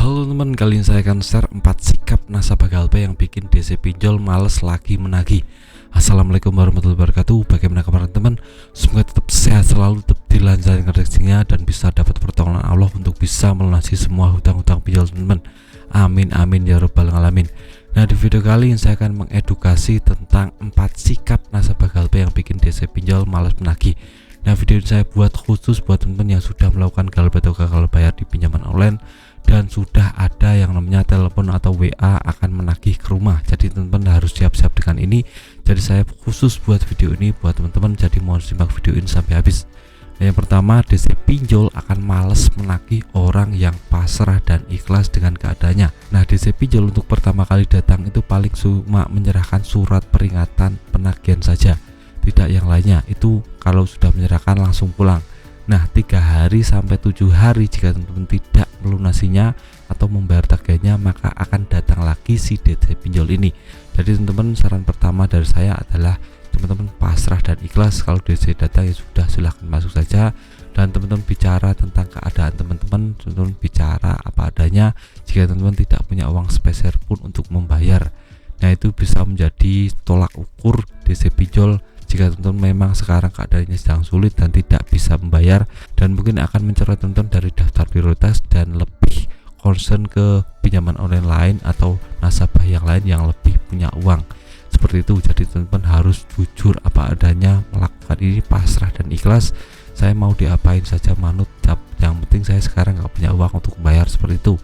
Halo teman, kali ini saya akan share 4 sikap nasabah Galpay yang bikin DC pinjol males lagi menagih. Assalamualaikum warahmatullahi wabarakatuh. Bagaimana kabar teman? Semoga tetap sehat selalu, tetap dilancarkan rezekinya, dan bisa dapat pertolongan Allah untuk bisa melunasi semua hutang-hutang pinjol teman. Amin amin ya robbal alamin. Nah, di video kali ini saya akan mengedukasi tentang 4 sikap nasabah Galpay yang bikin DC pinjol males menagih. Nah, video ini saya buat khusus buat teman-teman yang sudah melakukan Galpay atau gagal bayar di pinjaman online dan sudah ada yang namanya telepon atau WA akan menagih ke rumah. Jadi teman-teman harus siap-siap dengan ini. Jadi saya khusus buat video ini buat teman-teman, jadi mohon simak video ini sampai habis. Nah, yang pertama, DC pinjol akan males menagih orang yang pasrah dan ikhlas dengan keadaannya. Nah, DC pinjol untuk pertama kali datang itu paling cuma menyerahkan surat peringatan penagihan saja, tidak yang lainnya. Itu kalau sudah menyerahkan langsung pulang. Nah, 3 hari sampai 7 hari jika teman-teman tidak melunasinya atau membayar tagihannya, maka akan datang lagi si DC pinjol ini. Jadi teman-teman, saran pertama dari saya adalah teman-teman pasrah dan ikhlas. Kalau DC datang ya sudah, silahkan masuk saja, dan teman-teman bicara tentang keadaan teman-teman bicara apa adanya. Jika teman-teman tidak punya uang sepeser pun untuk membayar, nah itu bisa menjadi tolak ukur DC pinjol. Jika teman-teman memang sekarang keadaannya sedang sulit dan tidak bisa membayar, dan mungkin akan mencoret teman-teman dari daftar prioritas dan lebih concern ke pinjaman online lain atau nasabah yang lain yang lebih punya uang, seperti itu. Jadi teman-teman harus jujur apa adanya, melakukan ini pasrah dan ikhlas. Saya mau diapain saja manut, yang penting saya sekarang nggak punya uang untuk bayar, seperti itu.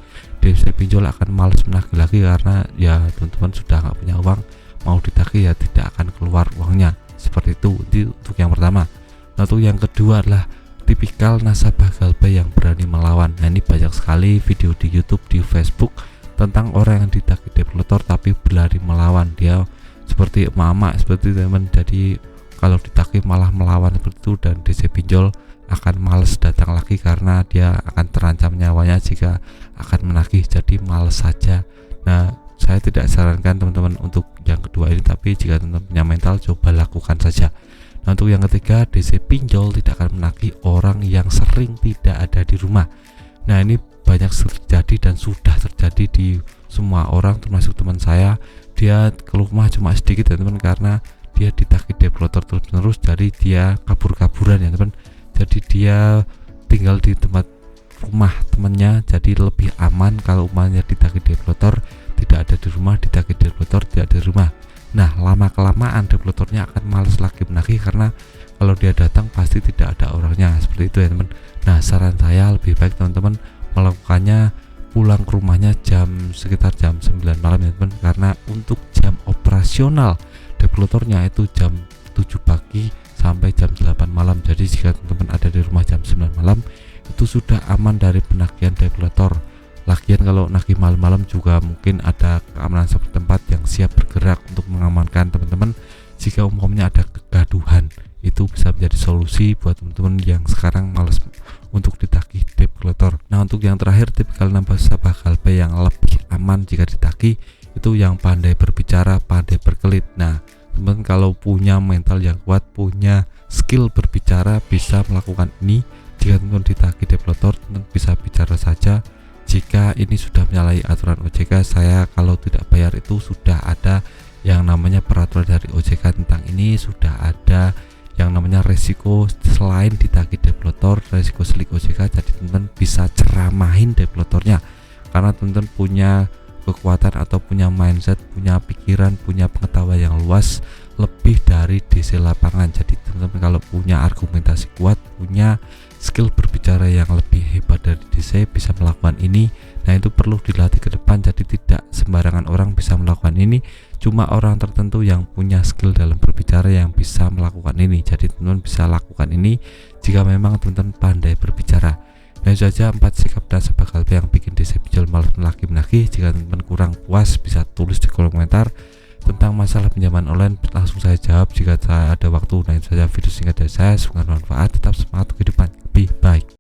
DC pinjol akan males menagih lagi karena ya teman-teman sudah nggak punya uang, mau ditagih ya tidak akan keluar uangnya, seperti itu. Untuk yang pertama. Nah, untuk yang kedua adalah tipikal nasabah Galpay yang berani melawan. Nah, ini banyak sekali video di YouTube, di Facebook tentang orang yang ditagih developer tapi berani melawan. Dia seperti emak-emak seperti itu teman. Jadi kalau ditagih malah melawan seperti itu, dan DC pinjol akan males datang lagi karena dia akan terancam nyawanya jika akan menagih. Jadi males saja. Nah, saya tidak sarankan teman-teman untuk yang kedua ini, tapi jika teman-teman punya mental, coba lakukan saja. Nah, untuk yang ketiga, DC pinjol tidak akan menagih orang yang sering tidak ada di rumah. Nah, ini banyak terjadi dan sudah terjadi di semua orang, termasuk teman saya. Dia keluh rumah cuma sedikit ya teman, karena dia ditagih developer terus-menerus, jadi dia kabur-kaburan ya teman. Jadi dia tinggal di tempat rumah temannya, jadi lebih aman kalau umpamanya ditagih developer tidak ada di rumah, ditagih developer tidak ada di rumah. Nah, lama-kelamaan developernya akan males lagi menagih karena kalau dia datang pasti tidak ada orangnya, seperti itu ya teman. Nah, saran saya lebih baik teman-teman melakukannya pulang ke rumahnya sekitar jam 9 malam ya teman, karena untuk jam operasional developernya itu jam 7 pagi sampai jam 8 malam. Jadi jika teman-teman ada di rumah jam 9 malam itu sudah aman dari penagihan developer. Lagian kalau nagih malam-malam juga mungkin ada keamanan setempat yang siap bergerak untuk mengamankan teman-teman jika umpamanya ada kegaduhan. Itu bisa menjadi solusi buat teman-teman yang sekarang malas untuk ditagih developer. Nah, untuk yang terakhir, tipikal nasabah Galpay yang lebih aman jika ditagih itu yang pandai berbicara, pandai berkelit. Nah, teman-teman kalau punya mental yang kuat, punya skill berbicara, bisa melakukan ini. Jika teman-teman ditagih developer, teman bisa bicara saja. Jika ini sudah menyalahi aturan OJK, saya kalau tidak bayar itu sudah ada yang namanya peraturan dari OJK tentang ini, sudah ada yang namanya resiko selain ditagih developer, resiko selik OJK. Jadi teman-teman bisa ceramahin developernya, karena teman-teman punya kekuatan atau punya mindset, punya pikiran, punya pengetahuan yang luas lebih dari DC lapangan. Jadi teman-teman kalau punya argumentasi kuat, punya skill berbicara yang lebih hebat dari DC, bisa melakukan ini. Nah, itu perlu dilatih ke depan. Jadi tidak sembarangan orang bisa melakukan ini, cuma orang tertentu yang punya skill dalam berbicara yang bisa melakukan ini. Jadi teman-teman bisa lakukan ini jika memang teman-teman pandai berbicara. Nah, itu saja 4 sikap nasabah Galpay yang bikin DC pinjol malas lagi menagih. Jika teman-teman kurang puas, bisa tulis di kolom komentar tentang masalah pinjaman online, langsung saya jawab jika saya ada waktu. Nah, itu saja video singkat dari saya, semoga bermanfaat. Tetap semangat kehidupan lebih baik.